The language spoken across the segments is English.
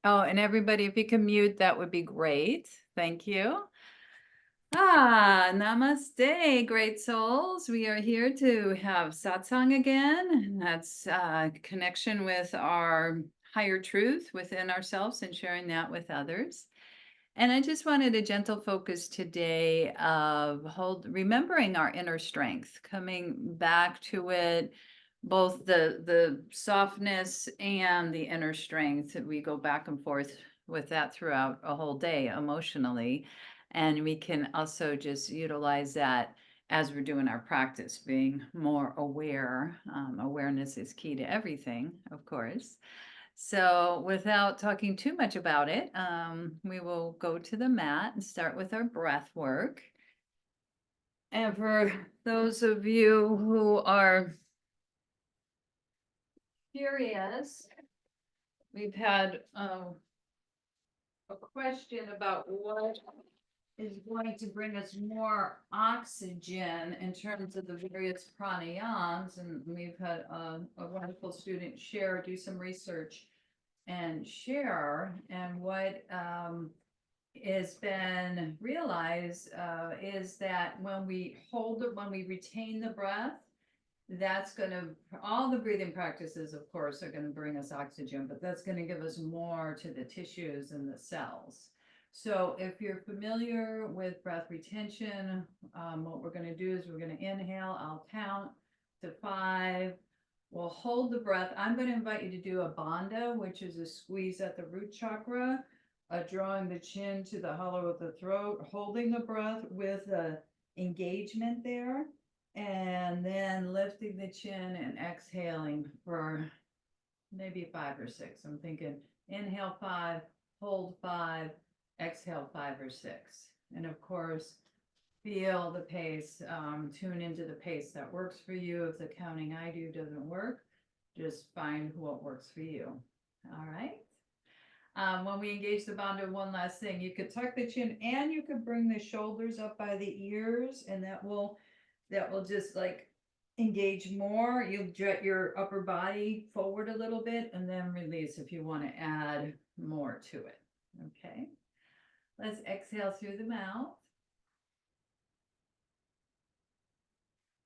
Oh, and everybody, if you can mute, that would be great. Thank you. Namaste, great souls. We are here to have satsang again. That's connection with our higher truth within ourselves and sharing that with others. And I just wanted a gentle focus today of remembering our inner strength, coming back to it, both the softness and the inner strength. We go back and forth with that throughout a whole day emotionally. And we can also just utilize that as we're doing our practice, being more aware. Awareness is key to everything, of course. So without talking too much about it, we will go to the mat and start with our breath work. And for those of you who are curious, we've had a question about what is going to bring us more oxygen in terms of the various pranayams. And we've had a wonderful student do some research and share. And what has been realized is that when we retain the breath, that's going to, all the breathing practices, of course, are going to bring us oxygen, but that's going to give us more to the tissues and the cells. So if you're familiar with breath retention, what we're going to do is we're going to inhale. I'll count to 5. We'll hold the breath. I'm going to invite you to do a bandha, which is a squeeze at the root chakra, drawing the chin to the hollow of the throat, holding the breath with engagement there, and then lifting the chin and exhaling for maybe 5 or 6. I'm thinking inhale 5, hold 5, exhale 5 or 6. And of course, feel the pace, tune into the pace that works for you. If the counting I do doesn't work, just find what works for you. All right. When we engage the bandha, one last thing, you could tuck the chin and you could bring the shoulders up by the ears, and that will just like engage more. You'll jet your upper body forward a little bit and then release if you want to add more to it. Okay. Let's exhale through the mouth.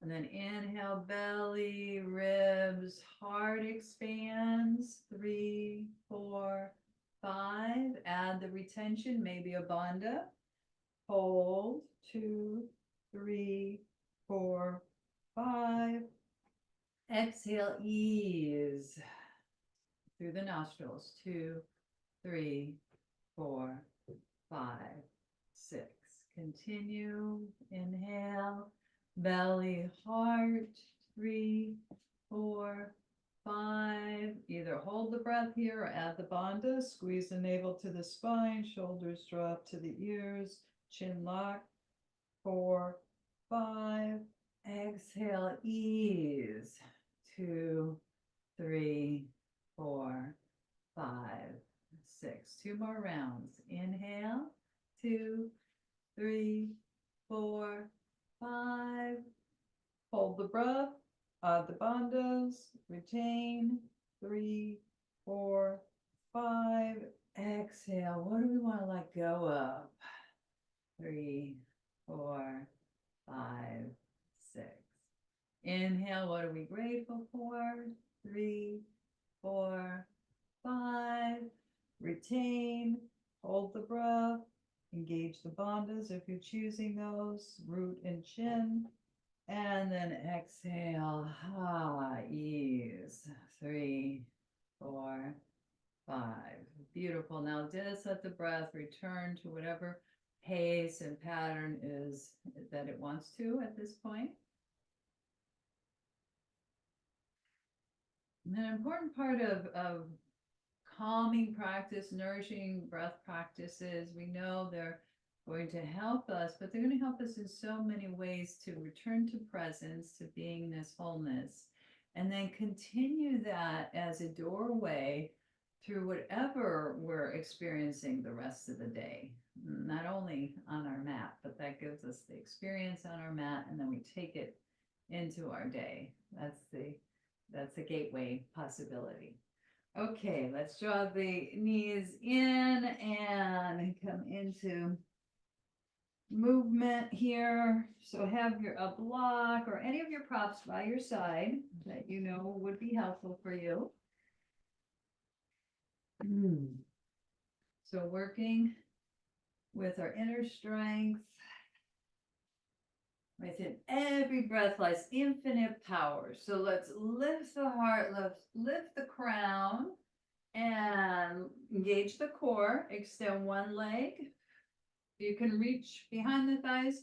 And then inhale, belly, ribs, heart expands. 3, 4, 5. Add the retention, maybe a bandha. Hold. 2, 3, 4, 5. Exhale, ease through the nostrils. 2, 3, 4, 5, 6. Continue. Inhale. Belly, heart. 3, 4, 5. Either hold the breath here or add the bandha. Squeeze the navel to the spine. Shoulders drop to the ears. Chin lock. 4, 5. Exhale, ease. 2, 3, 4, 5, 6. 2 more rounds. Inhale. 2, 3, 4, 5. Hold the breath. Add the bandhas. Retain. 3, 4, 5. Exhale. What do we want to let go of? 3, 4, 5, 6. Inhale. What are we grateful for? 3, 4, 5. Retain. Hold the breath. Engage the bandhas if you're choosing those, root and chin. And then exhale, ease. 3, 4, 5. Beautiful. Now just let the breath return to whatever pace and pattern is that it wants to at this point. And an important part of calming practice, nourishing breath practices, we know they're going to help us, but they're going to help us in so many ways to return to presence, to beingness, wholeness, and then continue that as a doorway through whatever we're experiencing the rest of the day. Not only on our mat, but that gives us the experience on our mat, and then we take it into our day. That's the gateway possibility. Okay, let's draw the knees in and come into movement here. So have a block or any of your props by your side that you know would be helpful for you. So working with our inner strength. Within every breath lies infinite power. So let's lift the heart, lift the crown, and engage the core. Extend one leg. You can reach behind the thighs,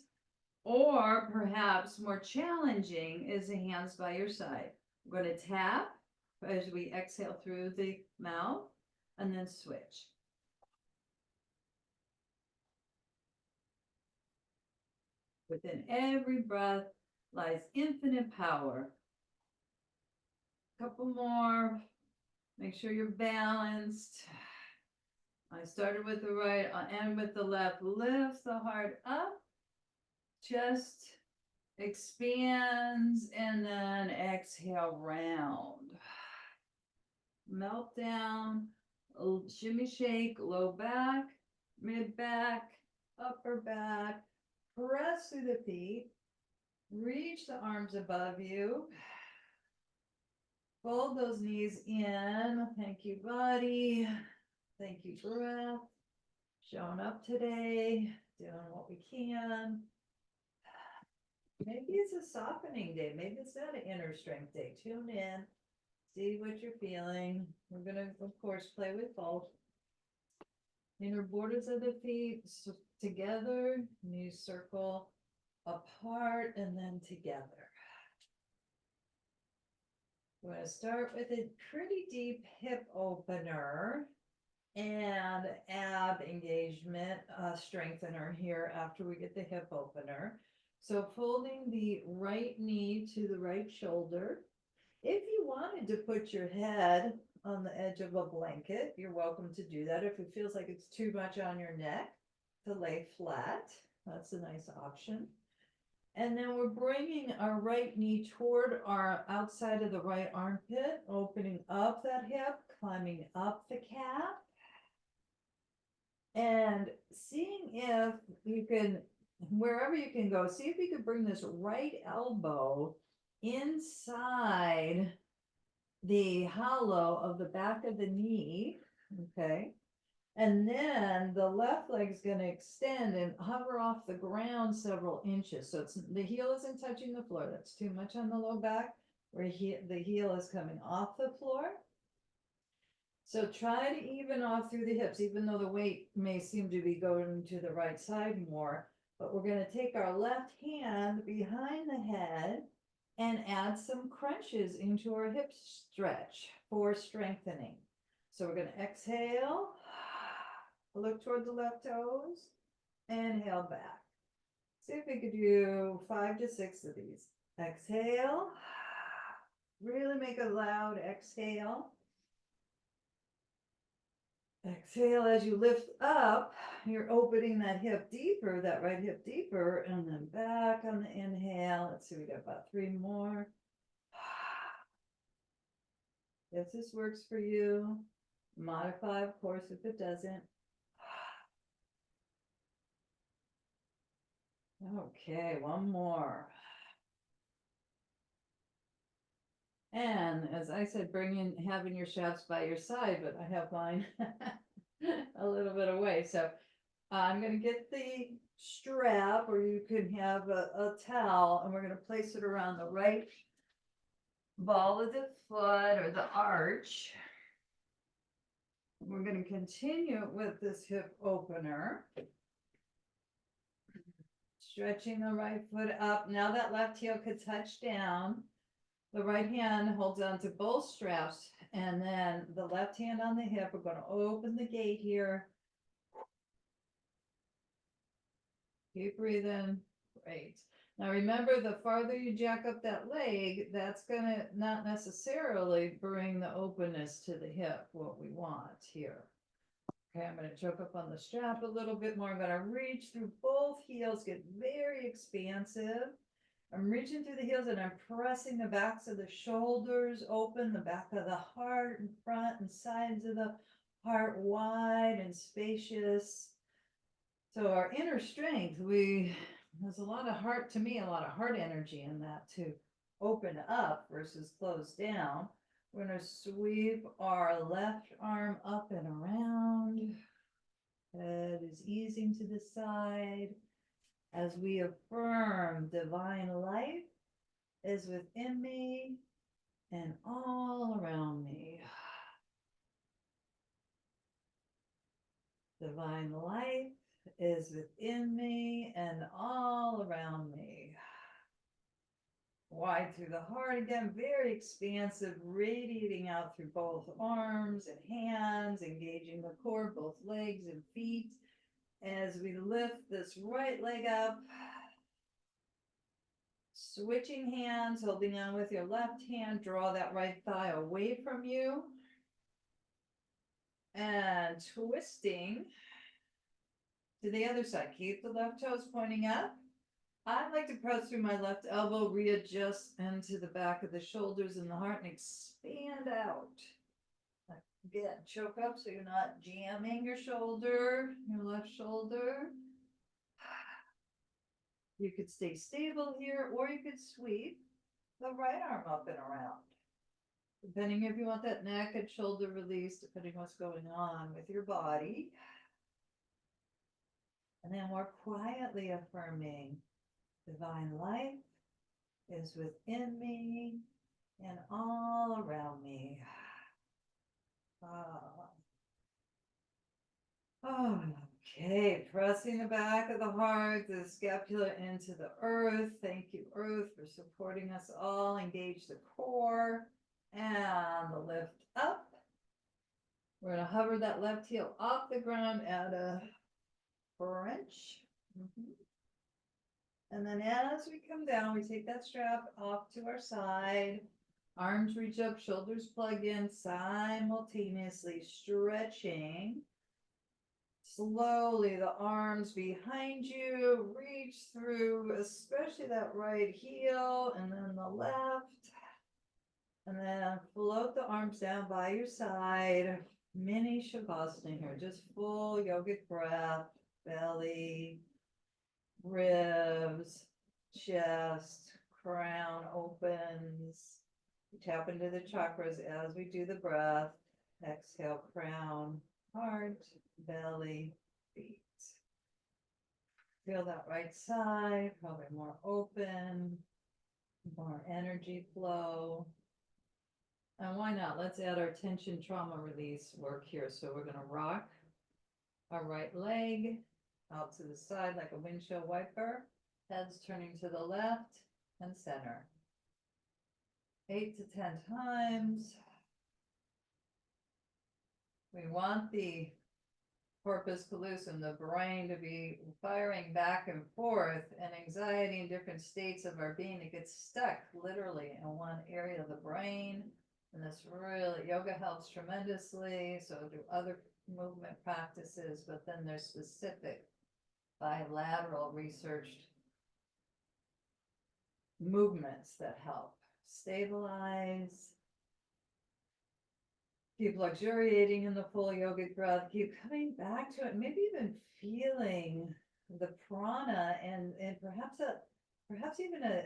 or perhaps more challenging is the hands by your side. We're going to tap as we exhale through the mouth and then switch. Within every breath lies infinite power. Couple more. Make sure you're balanced. I started with the right, I'll end with the left. Lift the heart up. Chest expands and then exhale round. Melt down. Shimmy shake. Low back, mid back, upper back. Press through the feet. Reach the arms above you. Fold those knees in. Thank you, body. Thank you, breath. Showing up today, doing what we can. Maybe it's a softening day. Maybe it's not an inner strength day. Tune in. See what you're feeling. We're going to, of course, play with both. Inner borders of the feet together. Knees circle apart and then together. We're going to start with a pretty deep hip opener and ab engagement strengthener here after we get the hip opener. So folding the right knee to the right shoulder. If you wanted to put your head on the edge of a blanket, you're welcome to do that. If it feels like it's too much on your neck, to lay flat, that's a nice option. And then we're bringing our right knee toward our outside of the right armpit, opening up that hip, climbing up the calf, and seeing if you can, wherever you can go, see if you can bring this right elbow inside the hollow of the back of the knee, okay? And then the left leg's going to extend and hover off the ground several inches. So it's, the heel isn't touching the floor. That's too much on the low back, where the heel is coming off the floor. So try to even off through the hips, even though the weight may seem to be going to the right side more. But we're going to take our left hand behind the head and add some crunches into our hip stretch for strengthening. So we're going to exhale, look toward the left toes, inhale back. See if we could do 5 to 6 of these. Exhale, really make a loud exhale. Exhale as you lift up, you're opening that hip deeper, that right hip deeper, and then back on the inhale. Let's see, we got about 3 more. If this works for you, modify, of course, if it doesn't. Okay, 1 more. And as I said, having your shafts by your side, but I have mine a little bit away. So I'm going to get the strap, or you can have a towel, and we're going to place it around the right ball of the foot or the arch. We're going to continue with this hip opener. Stretching the right foot up. Now that left heel could touch down. The right hand holds on to both straps, and then the left hand on the hip. We're going to open the gate here. Keep breathing. Great. Now remember, the farther you jack up that leg, that's going to not necessarily bring the openness to the hip, what we want here. Okay, I'm going to choke up on the strap a little bit more. I'm going to reach through both heels, get very expansive. I'm reaching through the heels and I'm pressing the backs of the shoulders open, the back of the heart and front and sides of the heart wide and spacious. So our inner strength, there's a lot of heart, to me, a lot of heart energy in that to open up versus close down. We're going to sweep our left arm up and around. Head is easing to the side as we affirm divine life is within me and all around me. Divine life is within me and all around me. Wide through the heart again, very expansive, radiating out through both arms and hands, engaging the core, both legs and feet. As we lift this right leg up, switching hands, holding on with your left hand, draw that right thigh away from you. And twisting to the other side. Keep the left toes pointing up. I like to press through my left elbow, readjust into the back of the shoulders and the heart and expand out. Again, choke up so you're not jamming your shoulder, your left shoulder. You could stay stable here, or you could sweep the right arm up and around. Depending if you want that neck and shoulder release, depending what's going on with your body. And then more quietly affirming, divine life is within me and all around me. Okay, pressing the back of the heart, the scapula into the earth. Thank you, earth, for supporting us all. Engage the core and the lift up. We're going to hover that left heel off the ground at a French. And then as we come down, we take that strap off to our side. Arms reach up, shoulders plug in, simultaneously stretching. Slowly, the arms behind you reach through, especially that right heel, and then the left. And then float the arms down by your side. Mini Shavasana here, just full yogic breath, belly, ribs, chest, crown opens. We tap into the chakras as we do the breath. Exhale, crown, heart, belly, feet. Feel that right side, probably more open, more energy flow. And why not? Let's add our tension trauma release work here. So we're going to rock our right leg out to the side like a windshield wiper. Heads turning to the left and center. 8 to 10 times. We want the corpus callosum, the brain, to be firing back and forth, and anxiety in different states of our being. It gets stuck literally in one area of the brain. And this really, yoga helps tremendously. So do other movement practices, but then there's specific bilateral researched movements that help stabilize. Keep luxuriating in the full yogic breath. Keep coming back to it. Maybe even feeling the prana and perhaps even a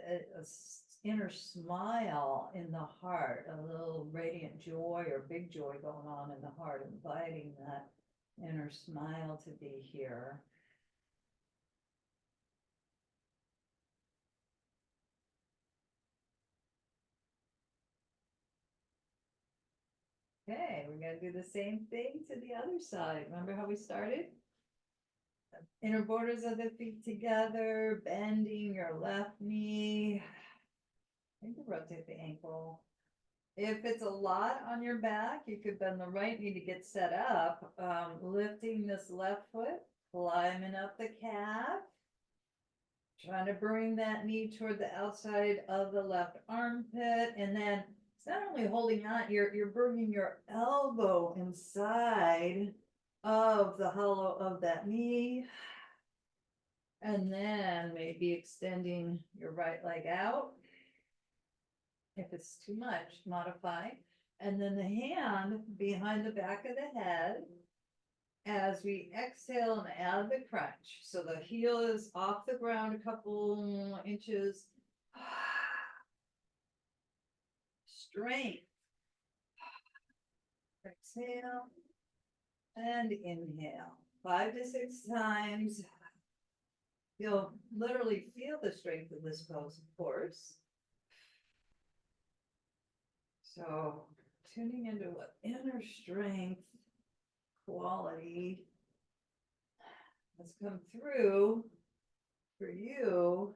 inner smile in the heart, a little radiant joy or big joy going on in the heart, inviting that inner smile to be here. Okay, we're going to do the same thing to the other side. Remember how we started? Inner borders of the feet together, bending your left knee. You can rotate the ankle. If it's a lot on your back, you could bend the right knee to get set up. Lifting this left foot, climbing up the calf. Trying to bring that knee toward the outside of the left armpit. And then it's not only holding on, you're bringing your elbow inside of the hollow of that knee. And then maybe extending your right leg out. If it's too much, modify. And then the hand behind the back of the head as we exhale and add the crunch. So the heel is off the ground a couple inches. Strength. Exhale and inhale. 5 to 6 times. You'll literally feel the strength of this pose, of course. So tuning into what inner strength quality has come through for you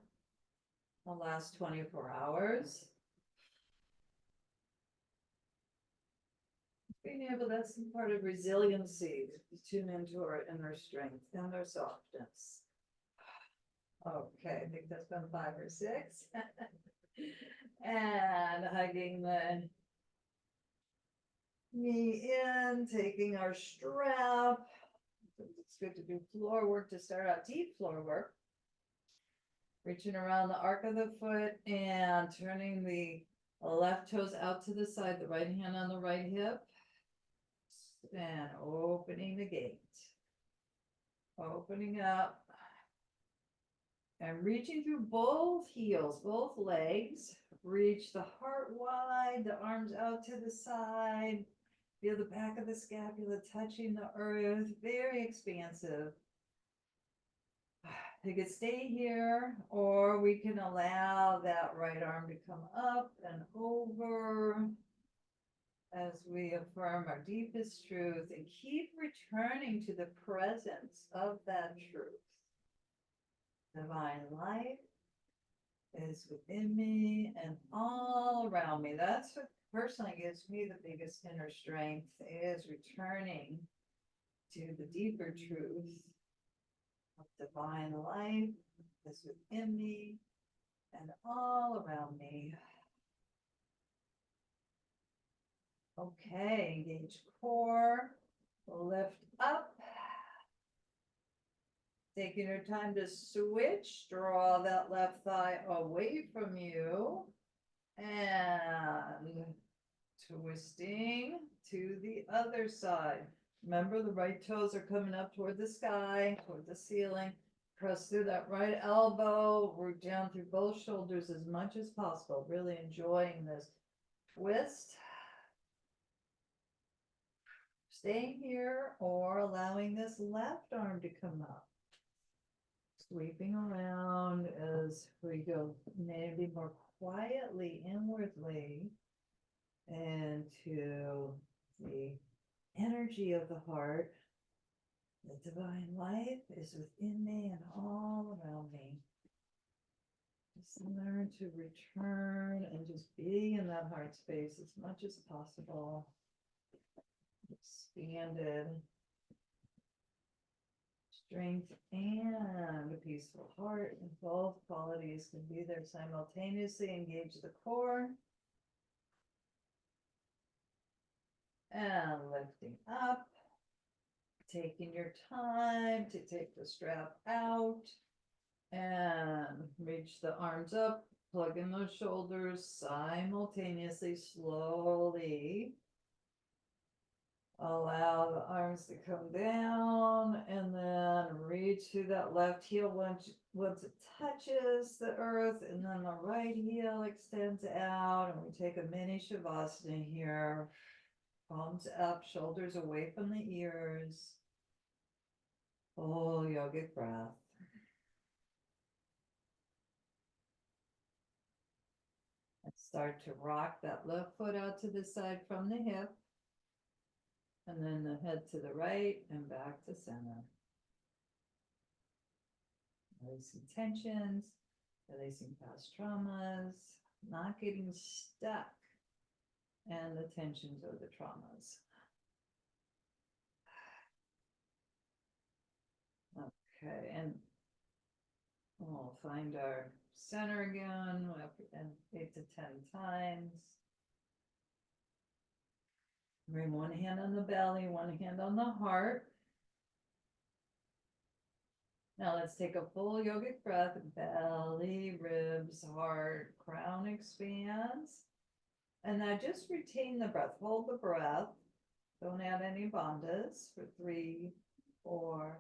the last 24 hours. Being able, that's some part of resiliency, to tune into our inner strength and our softness. Okay, I think that's been 5 or 6. And hugging the knee in, taking our strap. It's good to do floor work to start out, deep floor work. Reaching around the arc of the foot and turning the left toes out to the side, the right hand on the right hip. And opening the gate. Opening up. And reaching through both heels, both legs. Reach the heart wide, the arms out to the side. Feel the back of the scapula touching the earth. Very expansive. You could stay here, or we can allow that right arm to come up and over as we affirm our deepest truth and keep returning to the presence of that truth. Divine light is within me and all around me. That's what personally gives me the biggest inner strength, is returning to the deeper truth of divine light is within me and all around me. Okay, engage core, lift up. Taking your time to switch, draw that left thigh away from you and twisting to the other side. Remember, the right toes are coming up toward the sky, toward the ceiling. Press through that right elbow, root down through both shoulders as much as possible. Really enjoying this twist. Staying here or allowing this left arm to come up. Sweeping around as we go maybe more quietly inwardly into the energy of the heart. The divine life is within me and all around me. Just learn to return and just be in that heart space as much as possible. Expanded strength and a peaceful heart, and both qualities can be there simultaneously. Engage the core and lifting up, taking your time to take the strap out and reach the arms up, plug in those shoulders simultaneously, slowly. Allow the arms to come down and then reach through that left heel once it touches the earth, and then the right heel extends out, and we take a mini Shavasana here. Palms up, shoulders away from the ears. Full yogic breath. And start to rock that left foot out to the side from the hip. And then the head to the right and back to center. Releasing tensions, releasing past traumas, not getting stuck and the tensions or the traumas. Okay, and we'll find our center again, and 8 to 10 times. Bring one hand on the belly, one hand on the heart. Now let's take a full yogic breath, belly, ribs, heart, crown expands. And now just retain the breath, hold the breath. Don't add any bandhas for 3, 4,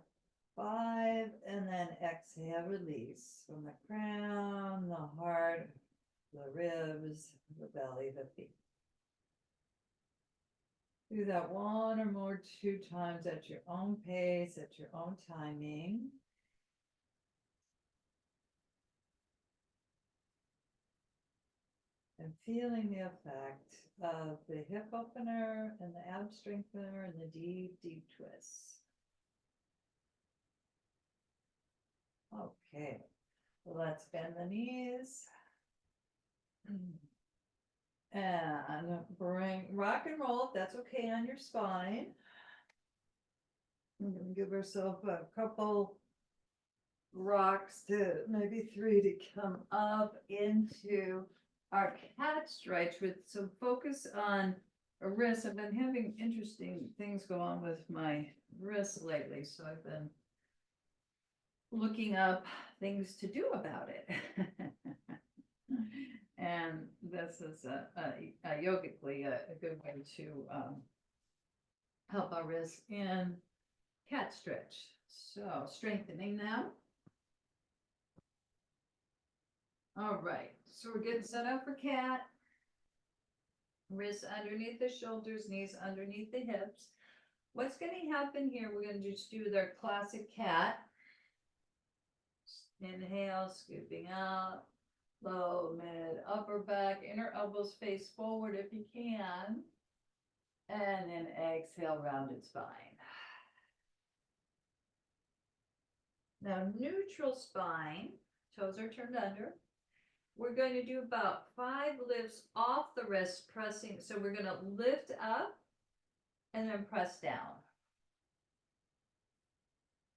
5, and then exhale, release from the crown, the heart, the ribs, the belly, the feet. Do that 1 or more 2 times at your own pace, at your own timing. And feeling the effect of the hip opener and the ab strengthener and the deep, deep twists. Okay, let's bend the knees. And bring, rock and roll, if that's okay on your spine. I'm gonna give ourselves a couple rocks to, maybe 3 to come up into our cat stretch with some focus on a wrist. I've been having interesting things go on with my wrist lately, so I've been looking up things to do about it. And this is yogically a good way to help our wrists in cat stretch. So strengthening them. All right, so we're getting set up for cat. Wrists underneath the shoulders, knees underneath the hips. What's going to happen here, we're going to just do their classic cat. Inhale, scooping out, low, mid, upper back, inner elbows face forward if you can. And then exhale, rounded spine. Now neutral spine, toes are turned under. We're going to do about 5 lifts off the wrist, pressing. So we're going to lift up and then press down.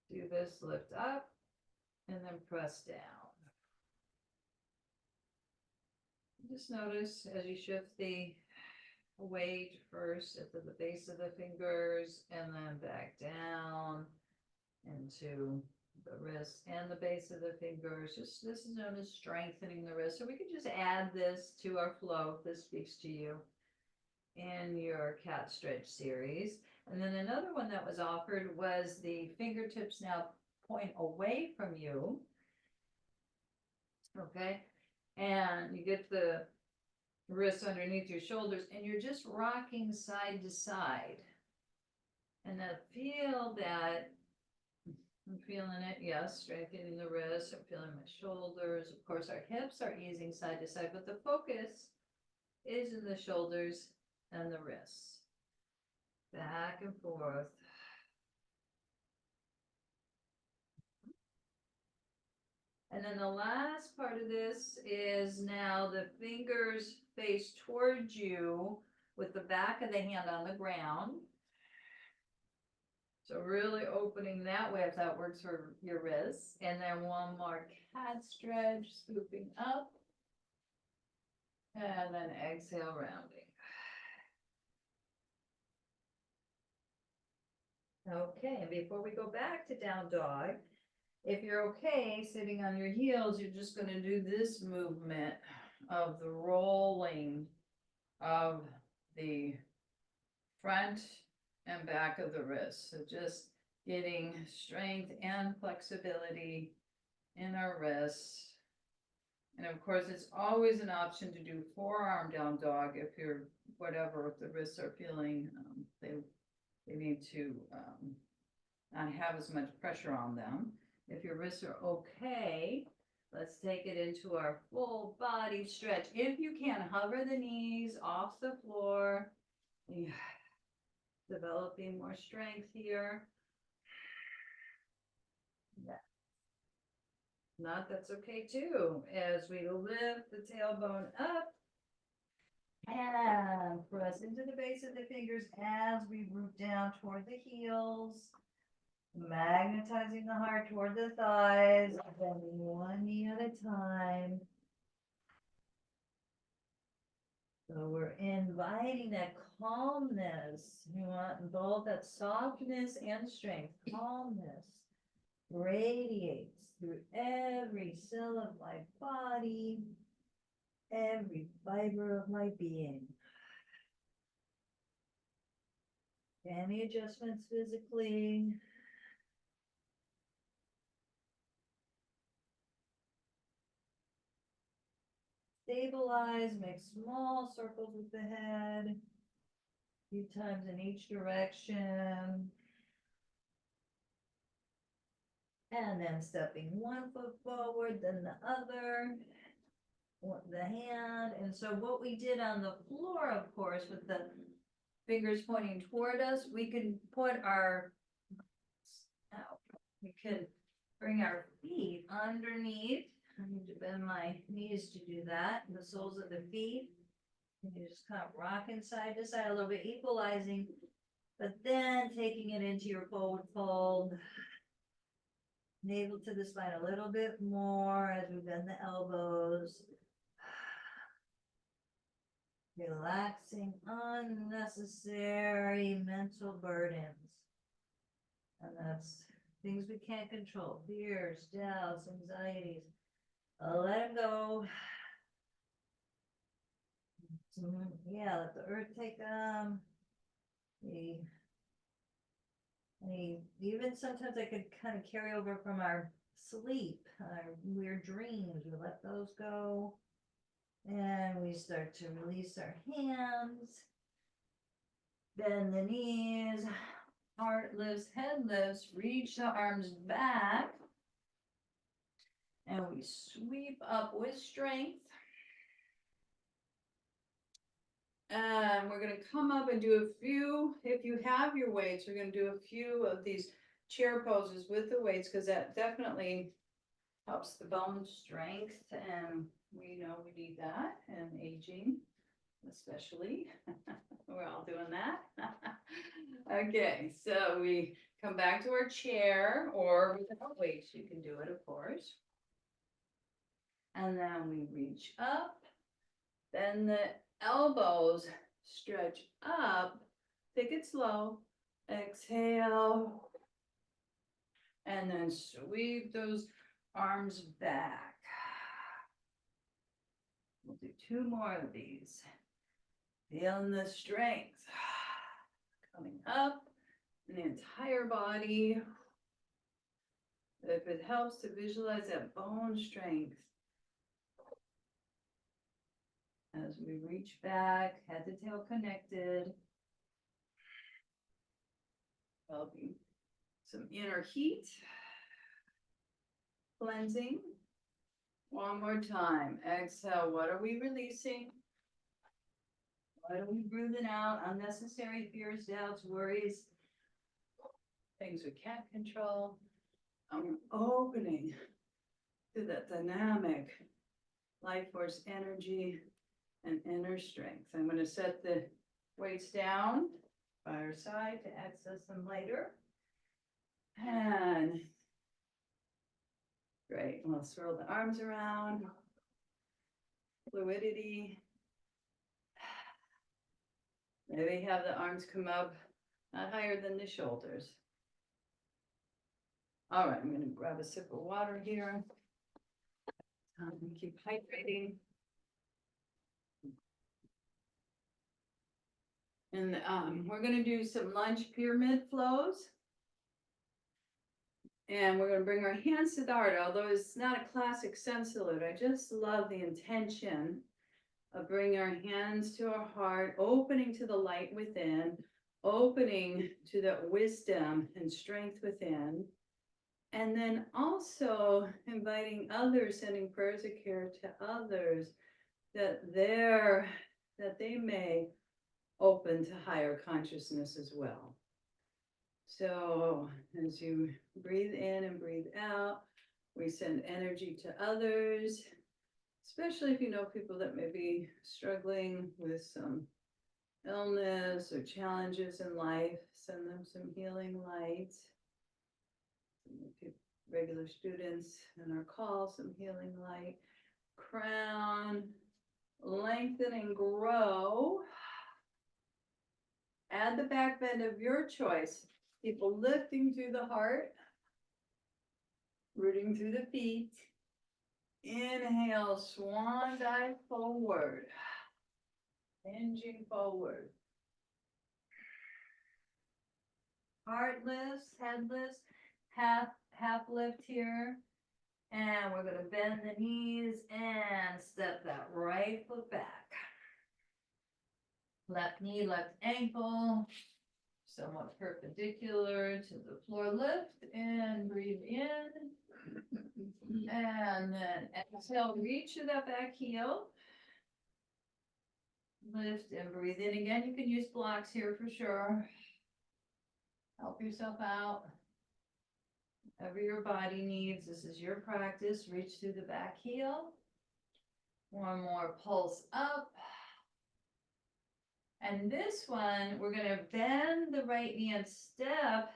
Do this, lift up and then press down. Just notice as you shift the weight first at the base of the fingers and then back down into the wrist and the base of the fingers. Just, this is known as strengthening the wrist. So we could just add this to our flow if this speaks to you in your cat stretch series. And then another one that was offered was the fingertips now point away from you. Okay. And you get the wrists underneath your shoulders and you're just rocking side to side. And now feel that. I'm feeling it, yes, strengthening the wrists. I'm feeling my shoulders. Of course, our hips are easing side to side, but the focus is in the shoulders and the wrists. Back and forth. And then the last part of this is now the fingers face towards you with the back of the hand on the ground. So really opening that way if that works for your wrists. And then one more cat stretch, scooping up. And then exhale, rounding. Okay, and before we go back to down dog, if you're okay sitting on your heels, you're just going to do this movement of the rolling of the front and back of the wrist. So just getting strength and flexibility in our wrists. And of course, it's always an option to do forearm down dog if you're, whatever, if the wrists are feeling, they need to not have as much pressure on them. If your wrists are okay, let's take it into our full body stretch. If you can, hover the knees off the floor. Yeah. Developing more strength here. Yeah. Not, that's okay too. As we lift the tailbone up and press into the base of the fingers as we root down toward the heels. Magnetizing the heart toward the thighs, bending one knee at a time. So we're inviting that calmness. You want both that softness and strength, calmness radiates through every cell of my body, every fiber of my being. Any adjustments physically? Stabilize, make small circles with the head, a few times in each direction. And then stepping one foot forward, then the other, the hand. And so what we did on the floor, of course, with the fingers pointing toward us, we can put our, we could bring our feet underneath. I need to bend my knees to do that. The soles of the feet. And you just kind of rocking side to side a little bit, equalizing, but then taking it into your forward fold. Navel to the spine a little bit more as we bend the elbows. Relaxing unnecessary mental burdens. And that's things we can't control, fears, doubts, anxieties. Let them go. Yeah, let the earth take them. Even sometimes I could kind of carry over from our sleep, our weird dreams. We let those go. And we start to release our hands. Bend the knees. Heart lifts, head lifts. Reach the arms back. And we sweep up with strength. And we're going to come up and do a few, if you have your weights, we're going to do a few of these chair poses with the weights, because that definitely helps the bone strength, and we know we need that, and aging especially. We're all doing that. Okay, so we come back to our chair, or without weights, you can do it, of course. And then we reach up, then the elbows stretch up, take it slow, exhale, and then sweep those arms back. We'll do two more of these. Feeling the strength coming up in the entire body. If it helps to visualize that bone strength as we reach back, head to tail connected, developing some inner heat, cleansing. One more time. Exhale. What are we releasing? What are we breathing out? Unnecessary fears, doubts, worries, things we can't control. I'm opening to that dynamic life force energy and inner strength. I'm going to set the weights down by our side to access them later. And great. We'll swirl the arms around. Fluidity. Maybe have the arms come up not higher than the shoulders. All right, I'm going to grab a sip of water here. Keep hydrating. And we're going to do some lunge pyramid flows. And we're going to bring our hands to the heart, although it's not a classic sun salute. I just love the intention of bringing our hands to our heart, opening to the light within, opening to that wisdom and strength within. And then also inviting others, sending prayers of care to others, that they may open to higher consciousness as well. So as you breathe in and breathe out, we send energy to others, especially if you know people that may be struggling with some illness or challenges in life. Send them some healing light. Regular students in our call, some healing light. Crown, lengthen and grow. Add the back bend of your choice. People lifting through the heart. Rooting through the feet. Inhale, swan dive forward. Hinging forward. Heart lifts, head lifts, half lift here. And we're gonna bend the knees and step that right foot back. Left knee, left ankle, somewhat perpendicular to the floor. Lift and breathe in. And then exhale, reach to that back heel. Lift and breathe in again. You can use blocks here for sure. Help yourself out. Whatever your body needs, this is your practice. Reach through the back heel. One more pulse up. And this one, we're going to bend the right knee and step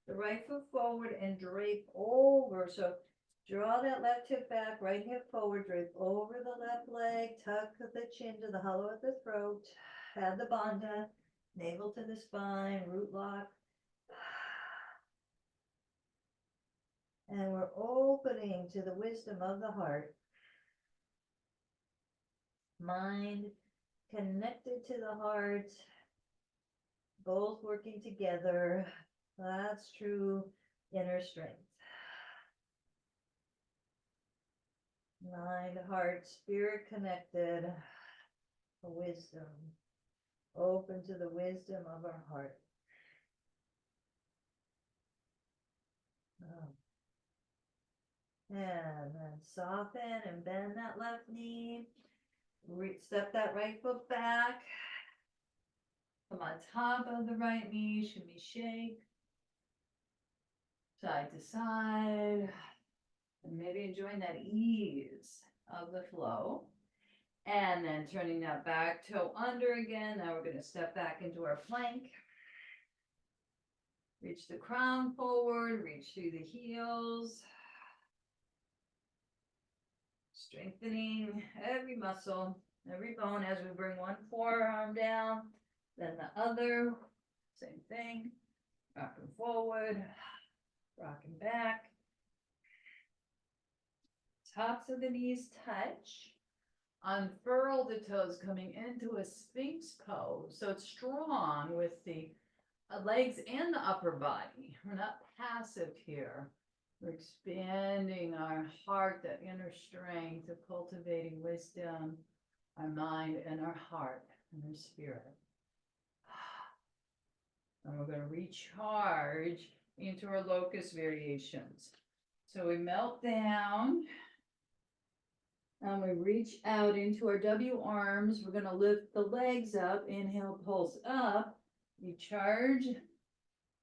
the right foot forward and drape over. So draw that left hip back, right hip forward, drape over the left leg, tuck the chin to the hollow of the throat, add the bandha, navel to the spine, root lock. And we're opening to the wisdom of the heart. Mind connected to the heart, both working together. That's true inner strength. Mind, heart, spirit connected, wisdom. Open to the wisdom of our heart. Oh. And then soften and bend that left knee. Step that right foot back. Come on top of the right knee, shimmy shake. Side to side. And maybe enjoying that ease of the flow. And then turning that back toe under again. Now we're going to step back into our plank. Reach the crown forward, reach through the heels. Strengthening every muscle, every bone as we bring one forearm down, then the other. Same thing. Rocking forward, rocking back. Tops of the knees touch. Unfurl the toes coming into a sphinx pose. So it's strong with the legs and the upper body. We're not passive here. We're expanding our heart, that inner strength of cultivating wisdom, our mind and our heart and our spirit. And we're going to recharge into our locust variations. So we melt down and we reach out into our W arms. We're going to lift the legs up. Inhale, pulse up, recharge,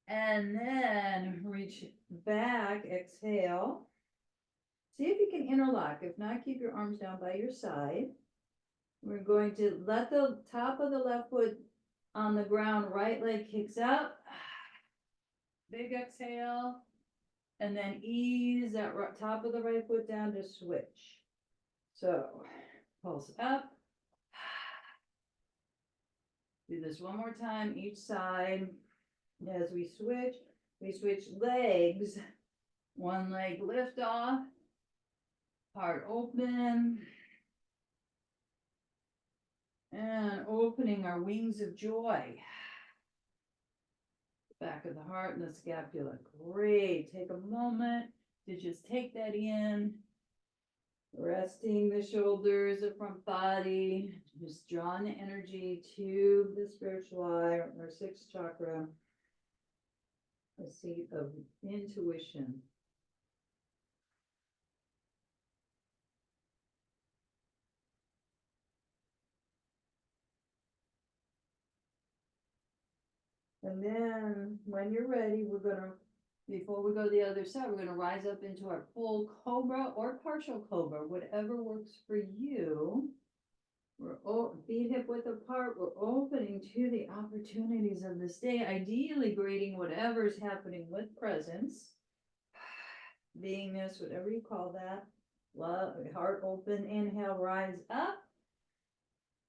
and then reach back, exhale. See if you can interlock. If not, keep your arms down by your side. We're going to let the top of the left foot on the ground, right leg kicks up. Big exhale. And then ease that top of the right foot down to switch. So, pulse up. Do this one more time, each side. As we switch legs. One leg lift off. Heart open. And opening our wings of joy. Back of the heart and the scapula. Great. Take a moment to just take that in. Resting the shoulders, the front body. Just drawing the energy to the spiritual eye, our sixth chakra. A seat of intuition. And then when you're ready, we're going to, before we go to the other side, we're going to rise up into our full cobra or partial cobra, whatever works for you. We're feet hip width apart. We're opening to the opportunities of this day, ideally grading whatever's happening with presence, beingness, whatever you call that. Love, heart open, inhale, rise up,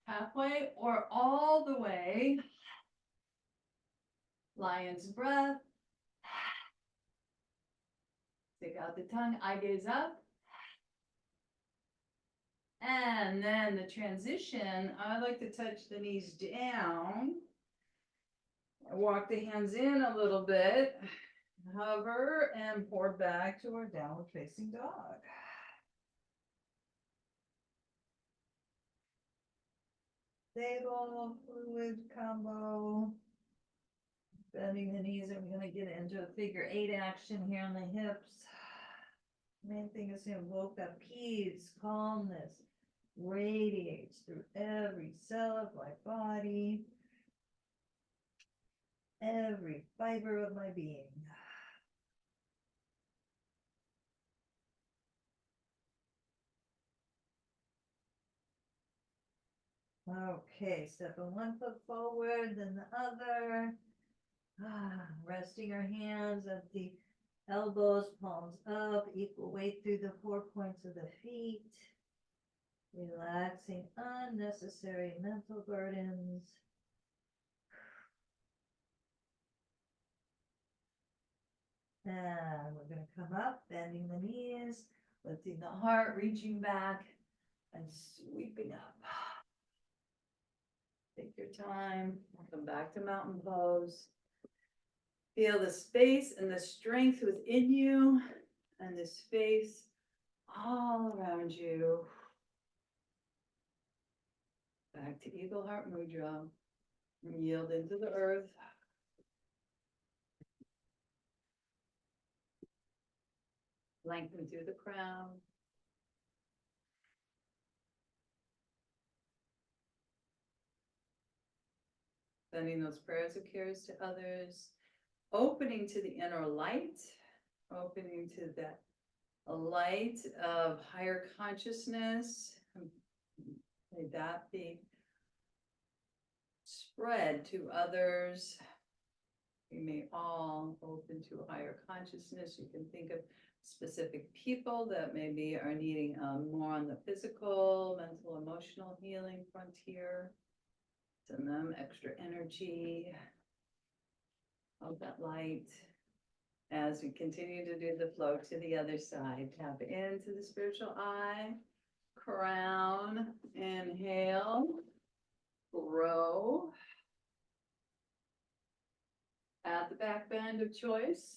halfway or all the way. Lion's breath. Stick out the tongue, eye gaze up. And then the transition, I like to touch the knees down. Walk the hands in a little bit. Hover and pour back to our downward facing dog. Stable, fluid combo. Bending the knees, and we're going to get into a figure 8 action here on the hips. Main thing is to invoke that peace, calmness, radiates through every cell of my body, every fiber of my being. Okay, stepping one foot forward, then the other. Resting our hands at the elbows, palms up, equal weight through the 4 points of the feet. Relaxing unnecessary mental burdens. And we're going to come up, bending the knees, lifting the heart, reaching back, and sweeping up. Take your time. Welcome back to mountain pose. Feel the space and the strength within you and the space all around you. Back to Eagle Heart Mudra. Yield into the earth. Lengthen through the crown. Sending those prayers of cares to others. Opening to the inner light. Opening to that light of higher consciousness. May that be spread to others. We may all open to a higher consciousness. You can think of specific people that maybe are needing more on the physical, mental, emotional healing frontier. Send them extra energy of that light. As we continue to do the flow to the other side, tap into the spiritual eye, crown, inhale, grow. At the back bend of choice.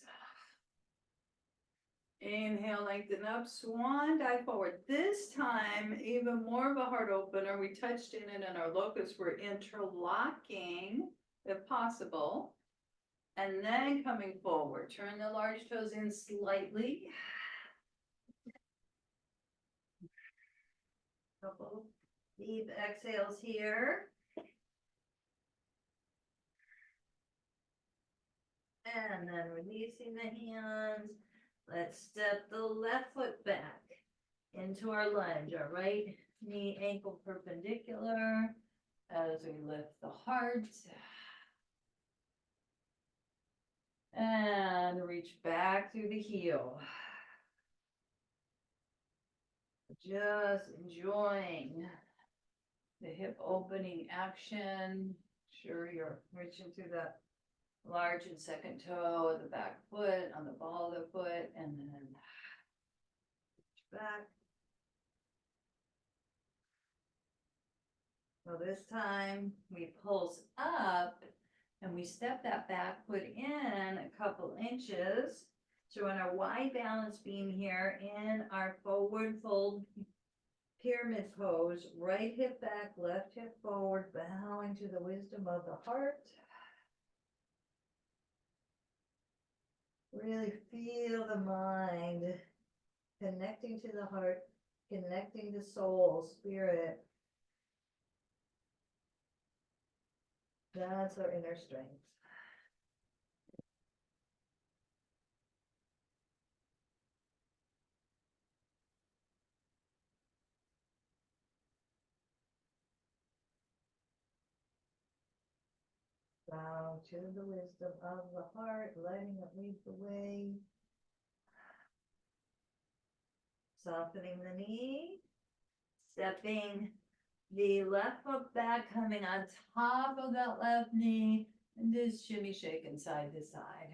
Inhale, lengthen up, swan dive forward. This time, even more of a heart opener. We touched in it in our locus. We're interlocking, if possible. And then coming forward. Turn the large toes in slightly. Couple deep exhales here. And then releasing the hands. Let's step the left foot back into our lunge. Our right knee ankle perpendicular as we lift the heart. And reach back through the heel. Just enjoying the hip opening action. Sure, you're reaching through that large and second toe of the back foot on the ball of the foot, and then reach back. So this time we pulse up and we step that back foot in a couple inches. So in our wide balance beam here in our forward fold pyramid pose, right hip back, left hip forward, bowing to the wisdom of the heart. Really feel the mind connecting to the heart, connecting to soul, spirit. That's our inner strength. Bow to the wisdom of the heart, letting it lead the way. Softening the knee, stepping the left foot back, coming on top of that left knee, and just shimmy shaking side to side.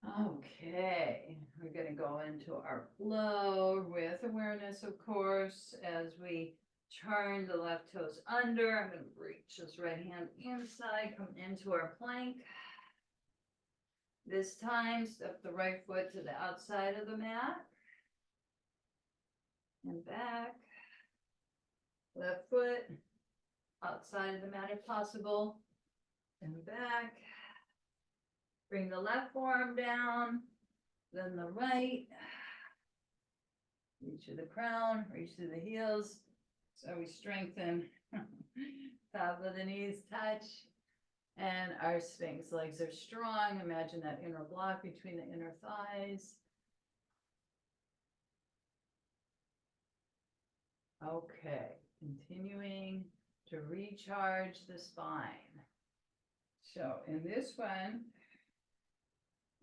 Okay, we're gonna go into our flow with awareness, of course, as we turn the left toes under. I'm gonna reach this right hand inside, come into our plank. This time, step the right foot to the outside of the mat. And back. Left foot outside of the mat if possible. And back. Bring the left forearm down, then the right. Reach to the crown, reach to the heels. So we strengthen. Top of the knees touch. And our Sphinx legs are strong. Imagine that inner block between the inner thighs. Okay, continuing to recharge the spine. So in this one,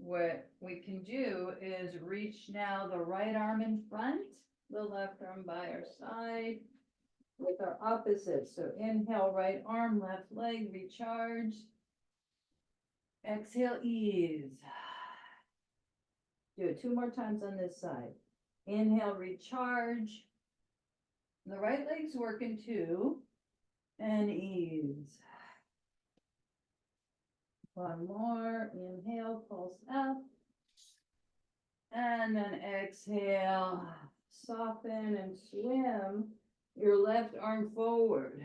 what we can do is reach now the right arm in front, the left arm by our side with our opposites. So inhale, right arm, left leg, recharge. Exhale, ease. Do it 2 more times on this side. Inhale, recharge. The right leg's working too. And ease. One more. Inhale, pulse up. And then exhale. Soften and swim your left arm forward.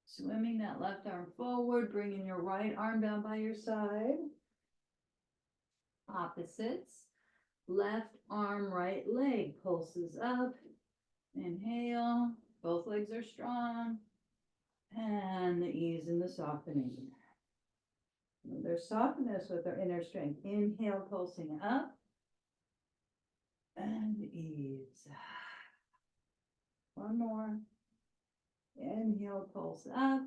Swimming that left arm forward, bringing your right arm down by your side. Opposites. Left arm, right leg pulses up. Inhale. Both legs are strong. And the ease and the softening. There's softness with our inner strength. Inhale, pulsing up. And ease. One more. Inhale, pulse up.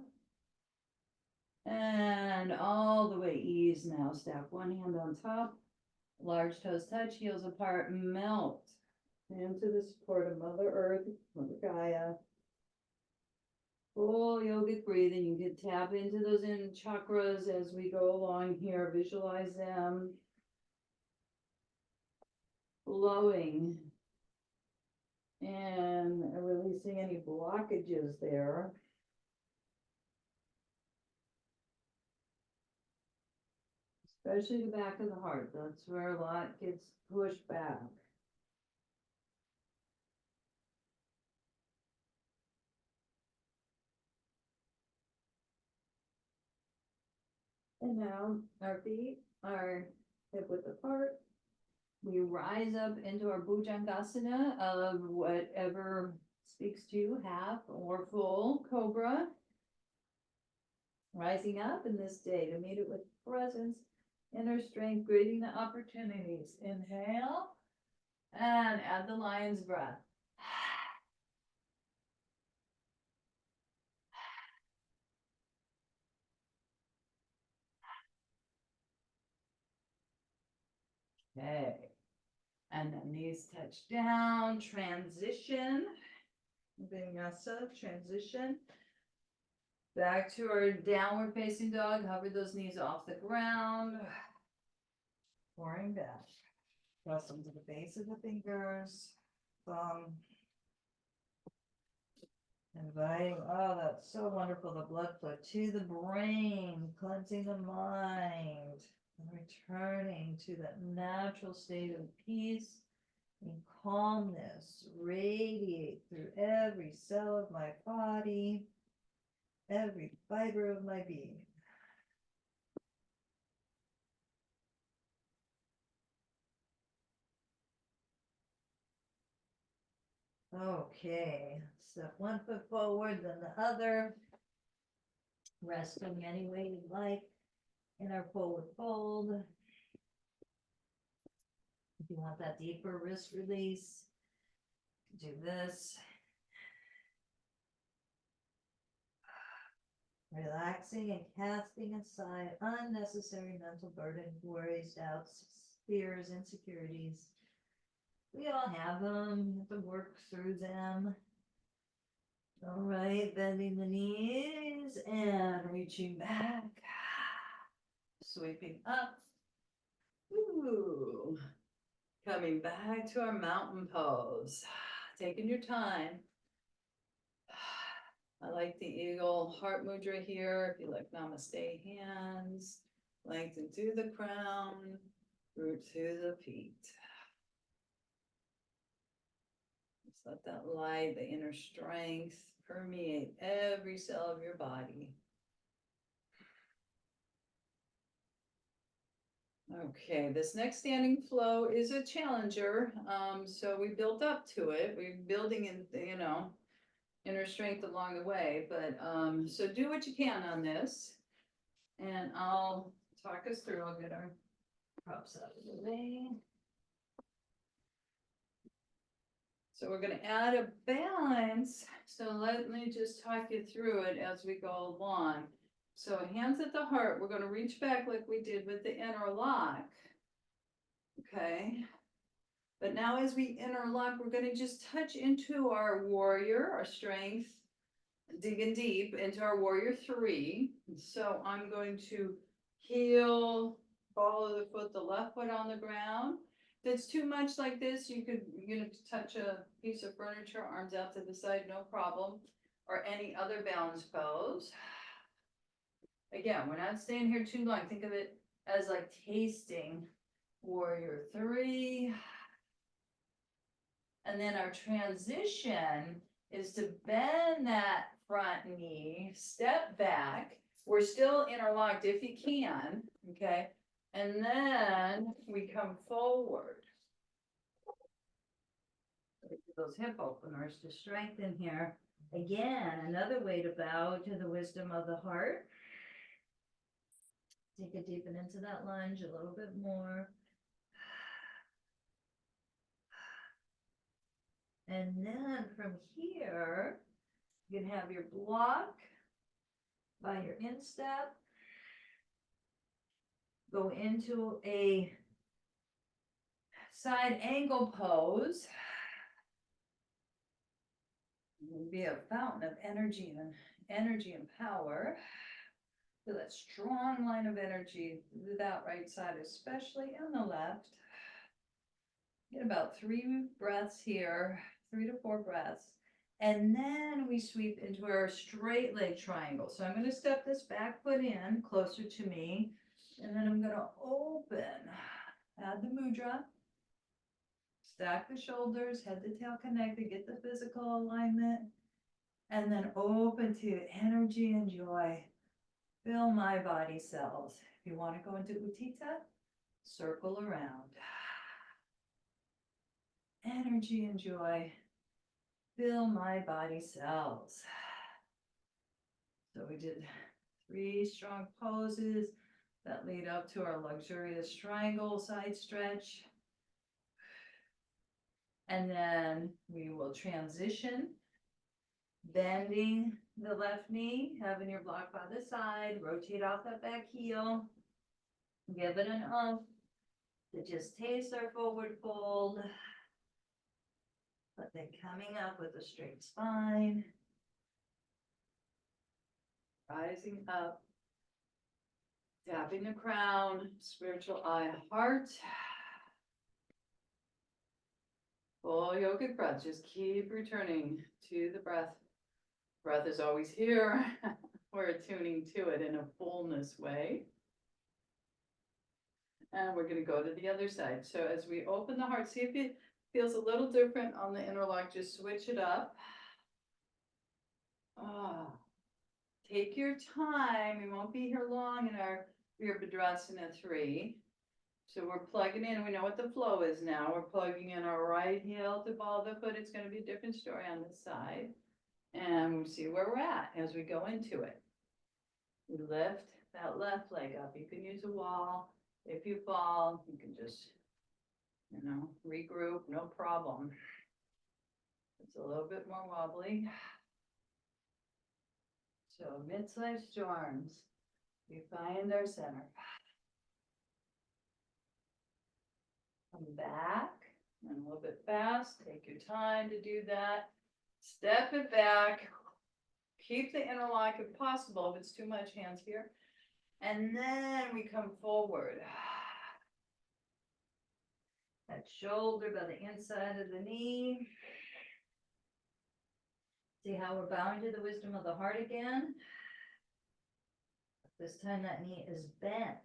And all the way ease now. Stack one hand on top. Large toes touch, heels apart, melt into the support of Mother Earth, Mother Gaia. Full yogic breathing. You can tap into those in chakras as we go along here. Visualize them flowing and releasing any blockages there. Especially the back of the heart. That's where a lot gets pushed back. And now our feet are hip width apart. We rise up into our Bhujangasana of whatever speaks to you, half or full cobra. Rising up in this day to meet it with presence, inner strength, creating the opportunities. Inhale and add the lion's breath. Okay. And then knees touch down, transition. Vinyasa, transition. Back to our downward facing dog. Hover those knees off the ground. Pouring back. Press them to the base of the fingers. Thumb. Inviting, oh, that's so wonderful. The blood flow to the brain, cleansing the mind, and returning to that natural state of peace and calmness. Radiate through every cell of my body, every fiber of my being. Okay, step one foot forward, then the other. Resting any way you like in our forward fold. If you want that deeper wrist release, do this. Relaxing and casting aside unnecessary mental burden, worries, doubts, fears, insecurities. We all have them. You have to work through them. All right, bending the knees and reaching back. Sweeping up. Ooh. Coming back to our mountain pose. Taking your time. I like the eagle heart mudra here. If you like namaste hands, lengthen through the crown, root through the feet. Just let that light, the inner strength permeate every cell of your body. Okay, this next standing flow is a challenger. So we built up to it. We're building in, inner strength along the way, but so do what you can on this, and I'll talk us through. I'll get our props out of the way. So we're going to add a balance. So let me just talk you through it as we go along. So hands at the heart, we're going to reach back like we did with the interlock. Okay. But now as we interlock, we're going to just touch into our warrior, our strength, digging deep into our warrior 3. So I'm going to heel, ball of the foot, the left foot on the ground. If it's too much like this, you could, touch a piece of furniture, arms out to the side, no problem. Or any other balance pose. Again, we're not staying here too long. Think of it as like tasting warrior 3. And then our transition is to bend that front knee, step back. We're still interlocked if you can, okay? And then we come forward. Those hip openers to strengthen here. Again, another way to bow to the wisdom of the heart. Take it deep and into that lunge a little bit more. And then from here, you can have your block by your instep. Go into a side angle pose. It'll be a fountain of energy and power. Feel that strong line of energy through that right side, especially on the left. Get about 3 breaths here, 3 to 4 breaths. And then we sweep into our straight leg triangle. So I'm going to step this back foot in closer to me. And then I'm going to open, add the mudra, stack the shoulders, head to tail connected, get the physical alignment, and then open to energy and joy. Fill my body cells. If you want to go into Utthita, circle around. Energy and joy. Fill my body cells. So we did 3 strong poses that lead up to our luxurious triangle side stretch. And then we will transition, bending the left knee, having your block by the side, rotate off that back heel, give it an oomph to just taste our forward fold, but then coming up with a straight spine, rising up, tapping the crown, spiritual eye, heart. Full yogic breath, just keep returning to the breath. Breath is always here. We're attuning to it in a fullness way. And we're going to go to the other side. So as we open the heart, see if it feels a little different on the interlock, just switch it up. Take your time. We won't be here long in our Virabhadrasana 3. So we're plugging in, we know what the flow is now. We're plugging in our right heel to ball of the foot. It's going to be a different story on this side. And we'll see where we're at as we go into it. We lift that left leg up. You can use a wall. If you fall, you can just, regroup, no problem. It's a little bit more wobbly. So mid-sized storms, we find our center. Come back and a little bit fast. Take your time to do that. Step it back. Keep the interlock if possible. If it's too much, hands here. And then we come forward. That shoulder by the inside of the knee. See how we're bowing to the wisdom of the heart again? This time that knee is bent.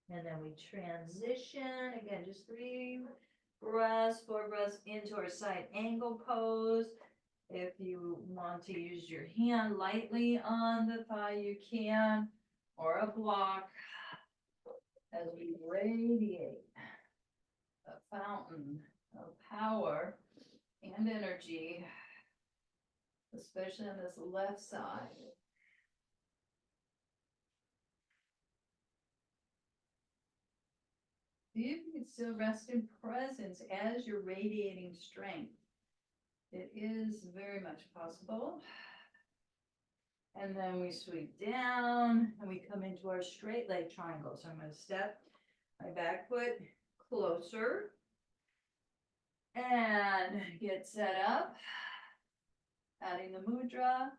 And then we transition, again, just 3 breaths, 4 breaths into our side angle pose. If you want to use your hand lightly on the thigh, you can, or a block, as we radiate a fountain of power and energy, especially on this left side. See if you can still rest in presence as you're radiating strength. It is very much possible. And then we sweep down and we come into our straight leg triangle. So I'm going to step my back foot closer and get set up. Adding the mudra.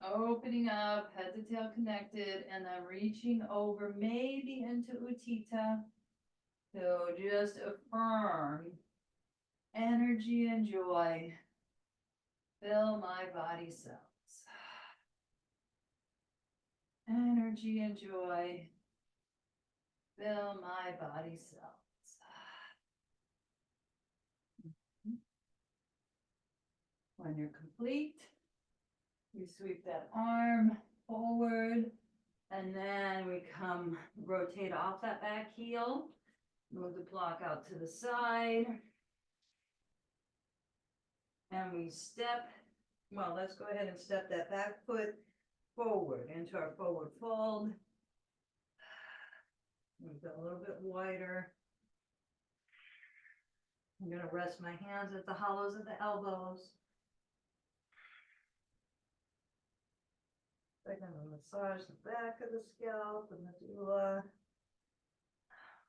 Opening up, head to tail connected, and then reaching over maybe into Utthita. So just affirm energy and joy. Fill my body cells. Energy and joy. Fill my body cells. When you're complete, we sweep that arm forward, and then we come rotate off that back heel, move the block out to the side, and we step, well, let's go ahead and step that back foot forward into our forward fold. Move it a little bit wider. I'm going to rest my hands at the hollows of the elbows. I'm going to massage the back of the scalp and the medulla.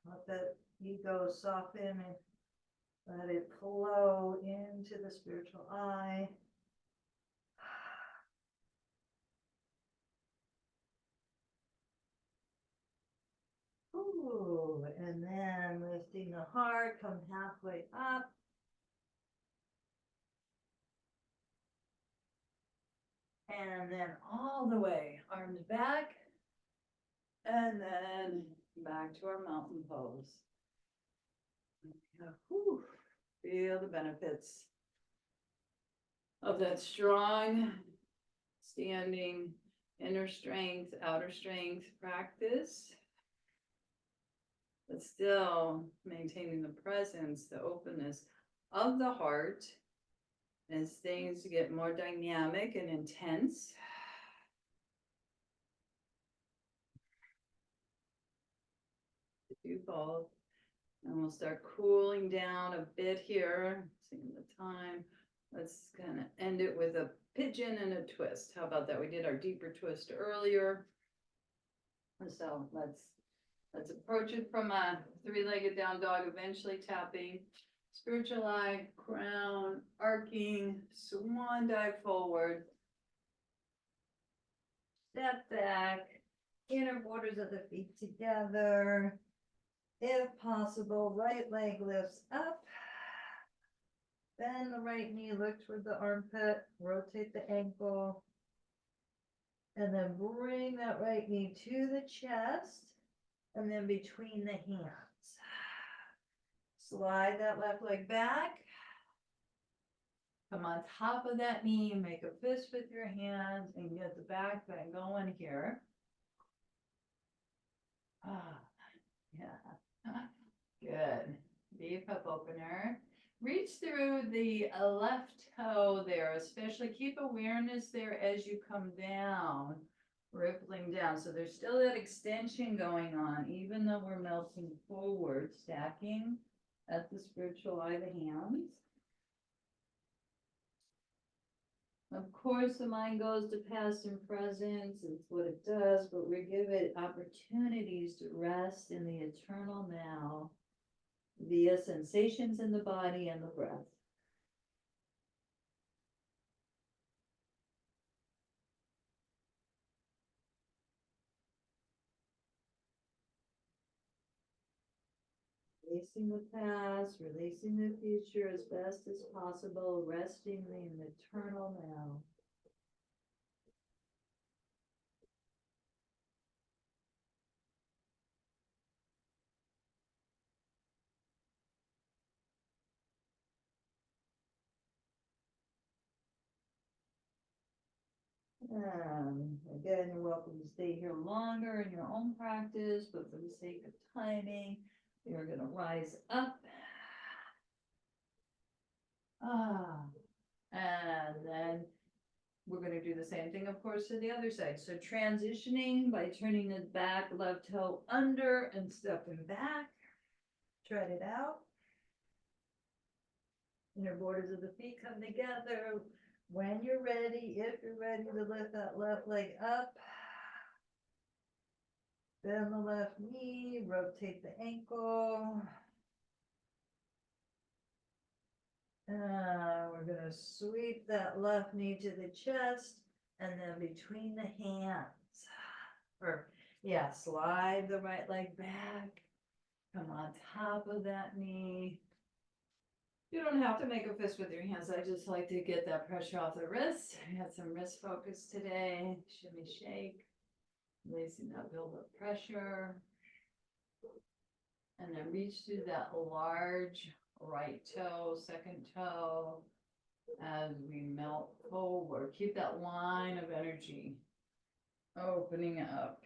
Let that ego soften and let it flow into the spiritual eye. Ooh, and then lifting the heart, come halfway up. And then all the way, arms back, and then back to our mountain pose. Whew. Feel the benefits of that strong, standing, inner strength, outer strength practice, but still maintaining the presence, the openness of the heart as things get more dynamic and intense. Do both. And we'll start cooling down a bit here. Seeing the time. Let's kind of end it with a pigeon and a twist. How about that? We did our deeper twist earlier. So let's approach it from a 3-legged down dog, eventually tapping. Spiritual eye, crown, arcing, swan dive forward. Step back, inner borders of the feet together. If possible, right leg lifts up. Bend the right knee, look toward the armpit, rotate the ankle. And then bring that right knee to the chest and then between the hands. Slide that left leg back. Come on top of that knee, make a fist with your hands and get the back bend going here. Yeah, good. Deep hip opener. Reach through the left toe there, especially keep awareness there as you come down, rippling down. So there's still that extension going on, even though we're melting forward, stacking at the spiritual eye, the hands. Of course, the mind goes to past and present. It's what it does, but we give it opportunities to rest in the eternal now via sensations in the body and the breath. Releasing the past, releasing the future as best as possible, resting in the eternal now. Again, you're welcome to stay here longer in your own practice, but for the sake of timing, you're gonna rise up. And then we're gonna do the same thing, of course, to the other side. So transitioning by turning the back left toe under and stepping back. Tread it out. Inner borders of the feet come together. When you're ready, if you're ready to lift that left leg up, bend the left knee, rotate the ankle. We're gonna sweep that left knee to the chest and then between the hands. Or, yeah, slide the right leg back. Come on top of that knee. You don't have to make a fist with your hands. I just like to get that pressure off the wrist. We had some wrist focus today. Shimmy, shake. Releasing that build-up pressure. And then reach through that large right toe, second toe, as we melt forward. Keep that line of energy opening up.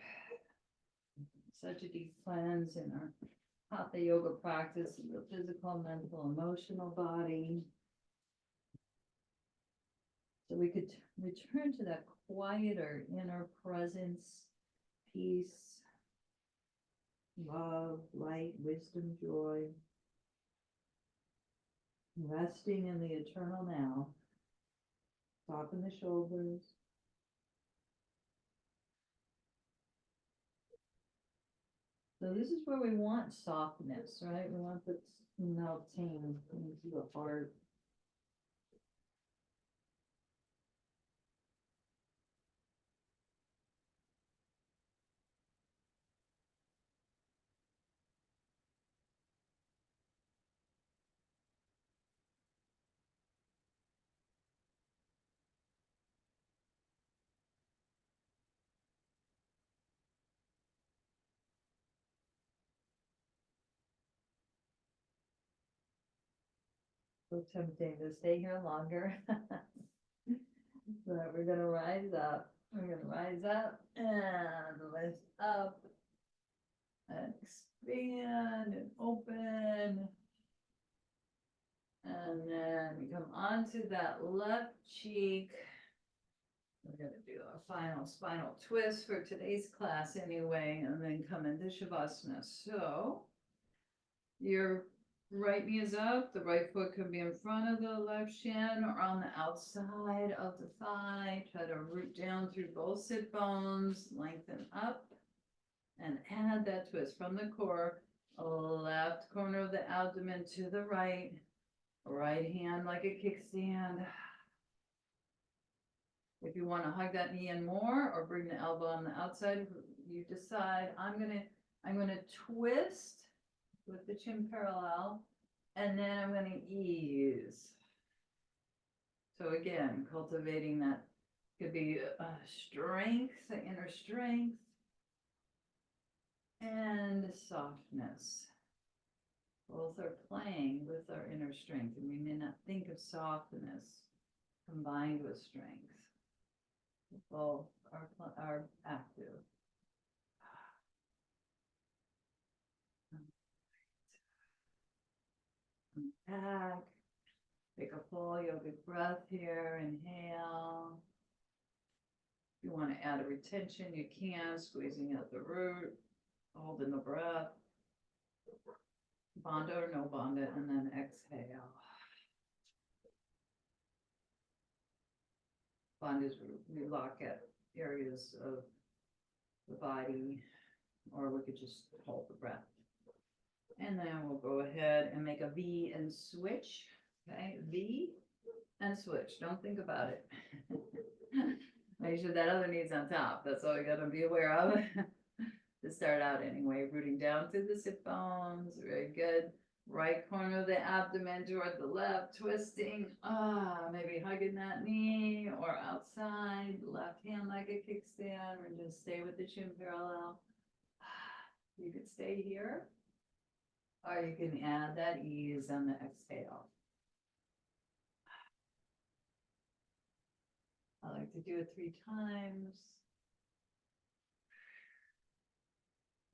Such a deep cleanse in our Hatha yoga practice, the physical, mental, emotional body. So we could return to that quieter inner presence, peace, love, light, wisdom, joy. Resting in the eternal now. Soften the shoulders. So this is where we want softness, right? We want this melting into the heart. So tempting to stay here longer. But we're gonna rise up. We're gonna rise up and lift up and expand and open. And then we come onto that left cheek. We're gonna do our final spinal twist for today's class anyway, and then come into Shavasana. So your right knee is up, the right foot could be in front of the left shin or on the outside of the thigh. Try to root down through both sit bones, lengthen up, and add that twist from the core. Left corner of the abdomen to the right, right hand like a kickstand. If you want to hug that knee in more or bring the elbow on the outside, you decide. I'm gonna twist with the chin parallel, and then I'm gonna ease. So again, cultivating that could be strength, the inner strength, and softness. Both are playing with our inner strength, and we may not think of softness combined with strength. Both are active. Back. Take a full yogic breath here. Inhale. If you want to add a retention, you can, squeezing out the root, holding the breath. Bandha or no bandha, and then exhale. Bandha is we lock at areas of the body, or we could just hold the breath. And then we'll go ahead and make a V and switch. Okay, V and switch. Don't think about it. Make sure that other knee's on top. That's all you gotta be aware of. to start out anyway, rooting down through the sit bones, very good. Right corner of the abdomen toward the left, twisting, maybe hugging that knee or outside, left hand like a kickstand, or just stay with the chin parallel. You could stay here, or you can add that ease on the exhale. I like to do it 3 times.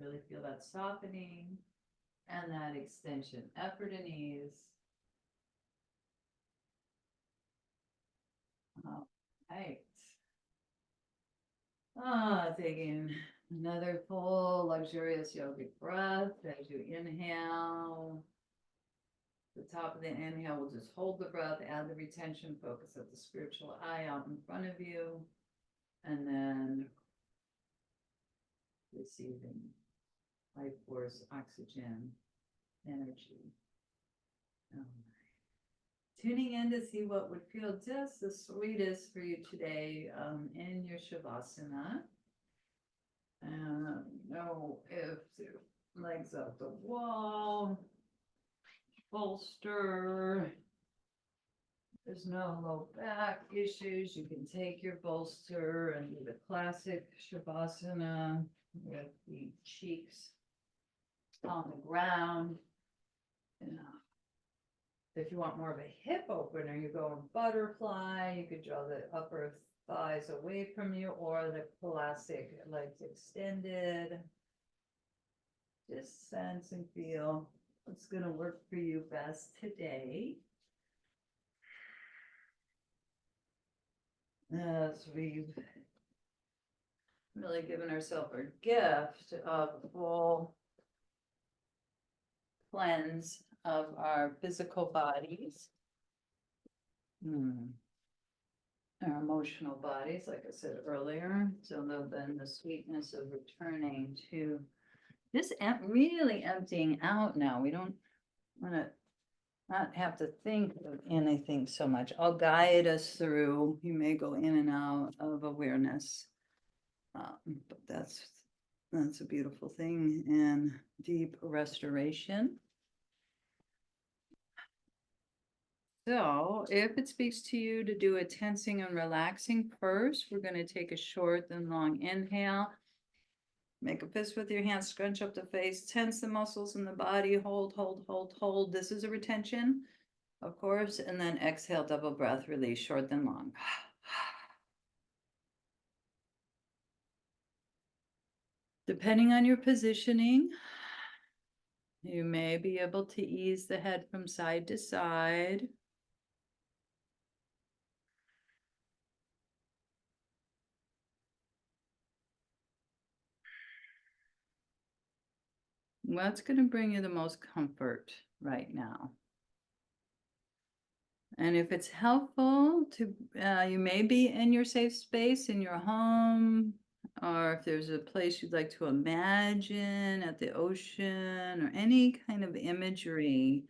Really feel that softening and that extension, effort and ease. All right. Taking another full luxurious yogic breath as you inhale. The top of the inhale, we'll just hold the breath, add the retention, focus at the spiritual eye out in front of you, and then receiving life force, oxygen, energy. Tuning in to see what would feel just the sweetest for you today in your Shavasana. Know if your legs up the wall, bolster. There's no low back issues. You can take your bolster and do the classic Shavasana with the cheeks on the ground. If you want more of a hip opener, you go in butterfly. You could draw the upper thighs away from you, or the classic legs extended. Just sense and feel what's going to work for you best today. As we've really given ourselves a gift of full cleanse of our physical bodies, our emotional bodies, like I said earlier. So then the sweetness of returning to just really emptying out now. We don't want to not have to think of anything so much. I'll guide us through. You may go in and out of awareness, but that's a beautiful thing, and deep restoration. So if it speaks to you to do a tensing and relaxing first, we're going to take a short and long inhale. Make a fist with your hands, scrunch up the face, tense the muscles in the body, hold, hold, hold, hold. This is a retention, of course, and then exhale, double breath, release, short then long. Depending on your positioning, you may be able to ease the head from side to side. What's going to bring you the most comfort right now? And if it's helpful to, you may be in your safe space in your home, or if there's a place you'd like to imagine at the ocean, or any kind of imagery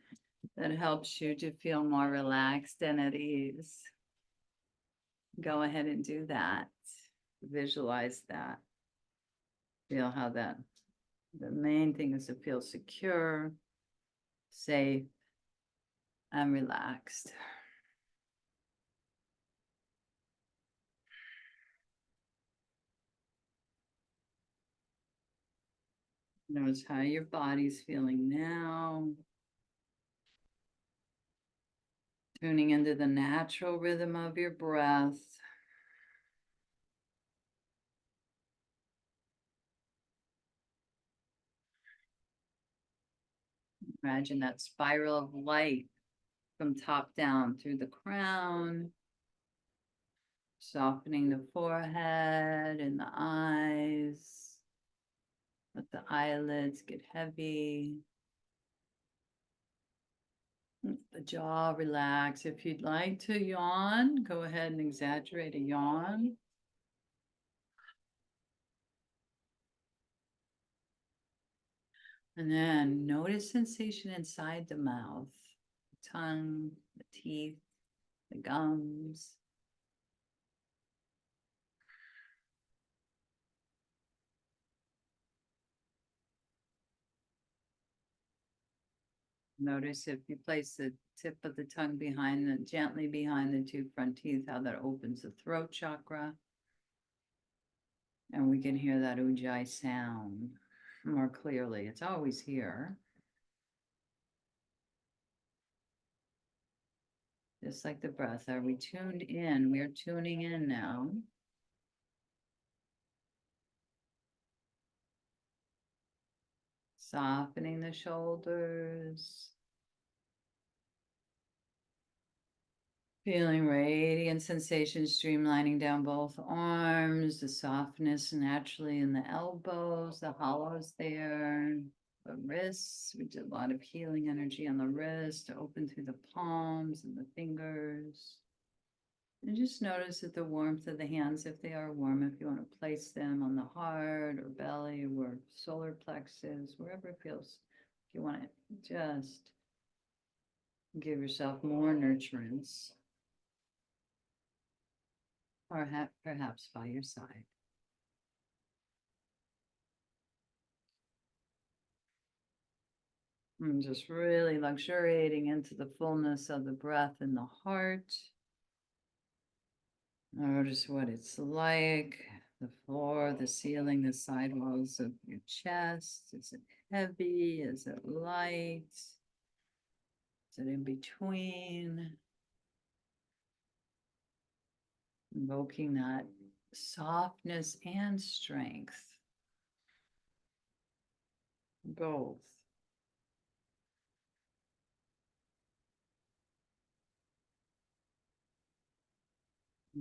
that helps you to feel more relaxed and at ease. Go ahead and do that. Visualize that. Feel how that, the main thing is to feel secure, safe, and relaxed. Notice how your body's feeling now. Tuning into the natural rhythm of your breath. Imagine that spiral of light from top down through the crown, softening the forehead and the eyes. Let the eyelids get heavy. Let the jaw relax. If you'd like to yawn, go ahead and exaggerate a yawn. And then notice sensation inside the mouth, the tongue, the teeth, the gums. Notice if you place the tip of the tongue gently behind the two front teeth, how that opens the throat chakra. And we can hear that ujjayi sound more clearly. It's always here. Just like the breath. Are we tuned in? We are tuning in now. Softening the shoulders. Feeling radiant sensations streamlining down both arms, the softness naturally in the elbows, the hollows there, the wrists. We did a lot of healing energy on the wrist to open through the palms and the fingers. And just notice that the warmth of the hands, if they are warm, if you want to place them on the heart or belly or solar plexus, wherever it feels, if you want to just give yourself more nurturance. Or perhaps by your side. And just really luxuriating into the fullness of the breath in the heart. Notice what it's like, the floor, the ceiling, the sidewalls of your chest. Is it heavy? Is it light? Is it in between? Invoking that softness and strength. Both.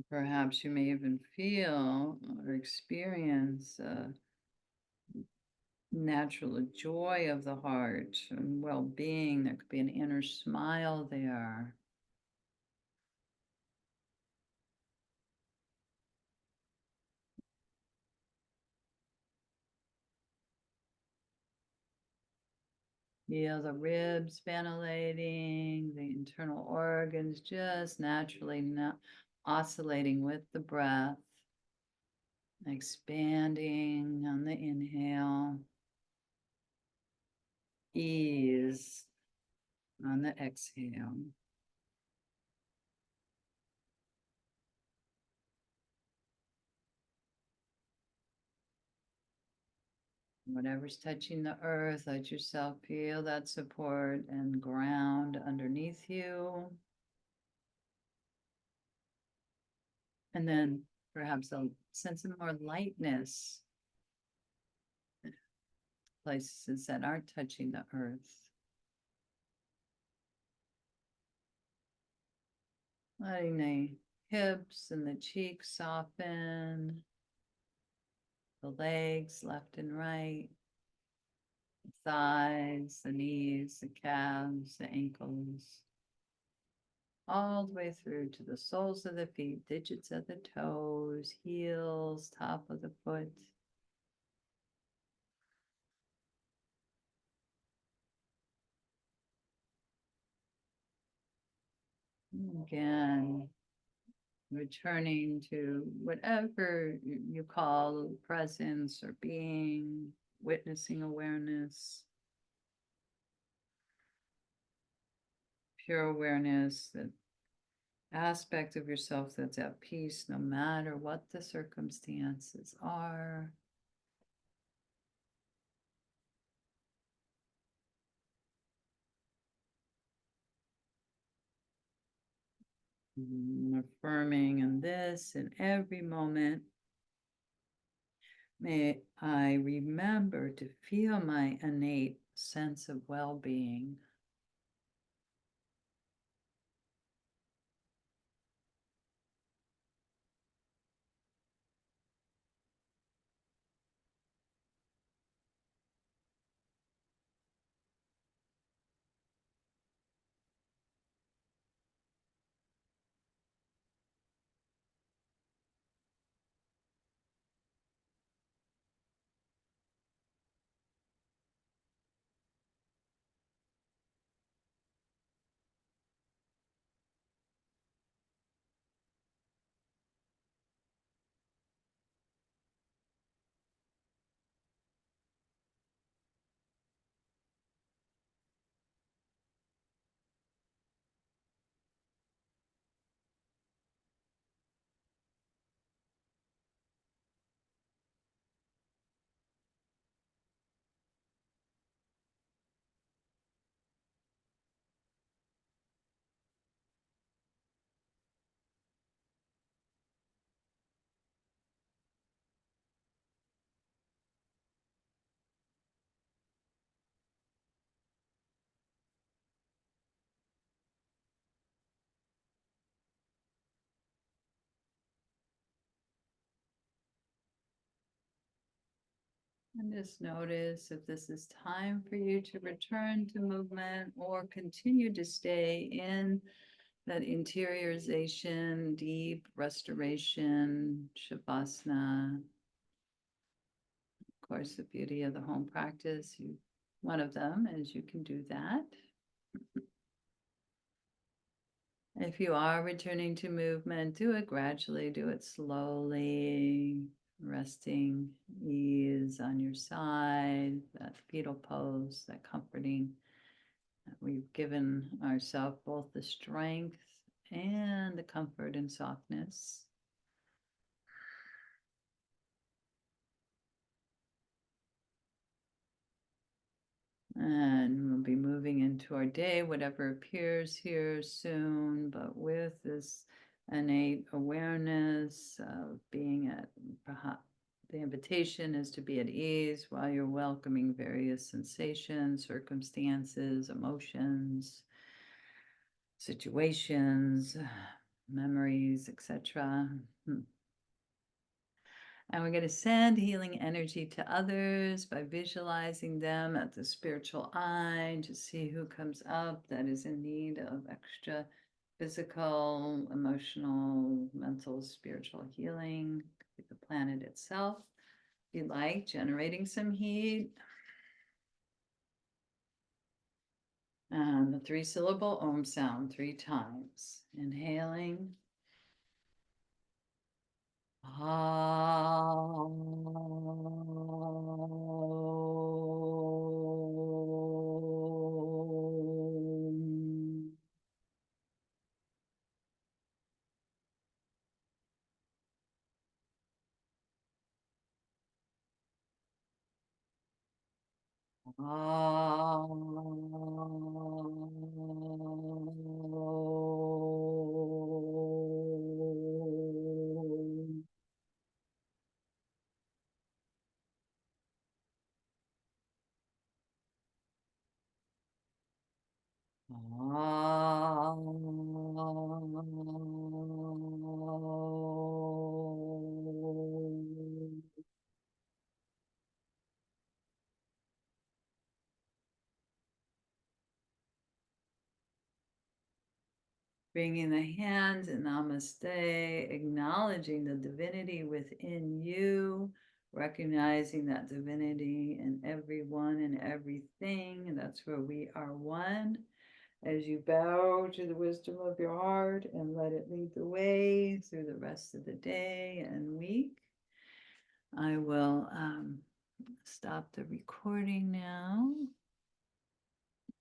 Perhaps you may even feel or experience natural joy of the heart and well-being. There could be an inner smile there. Feel the ribs ventilating, the internal organs just naturally oscillating with the breath, expanding on the inhale, ease on the exhale. Whatever's touching the earth, let yourself feel that support and ground underneath you. And then perhaps a sense of more lightness. Places that aren't touching the earth. Letting the hips and the cheeks soften. The legs left and right. The thighs, the knees, the calves, the ankles. All the way through to the soles of the feet, digits of the toes, heels, top of the foot. Again, returning to whatever you call presence or being, witnessing awareness, pure awareness, that aspect of yourself that's at peace no matter what the circumstances are. Affirming in this in every moment. May I remember to feel my innate sense of well-being. And just notice if this is time for you to return to movement or continue to stay in that interiorization, deep restoration, Shavasana. Of course, the beauty of the home practice, one of them is you can do that. If you are returning to movement, do it gradually, do it slowly, resting ease on your side, that fetal pose, that comforting. We've given ourselves both the strength and the comfort and softness. And we'll be moving into our day, whatever appears here soon, but with this innate awareness of being at, the invitation is to be at ease while you're welcoming various sensations, circumstances, emotions, situations, memories, etc. And we're going to send healing energy to others by visualizing them at the spiritual eye to see who comes up that is in need of extra physical, emotional, mental, spiritual healing. The planet itself, if you like, generating some heat. And the 3-syllable Om sound 3 times. Inhaling. Bringing the hands in Namaste, acknowledging the divinity within you, recognizing that divinity in everyone and everything, and that's where we are one. As you bow to the wisdom of your heart and let it lead the way through the rest of the day and week, I will stop the recording now.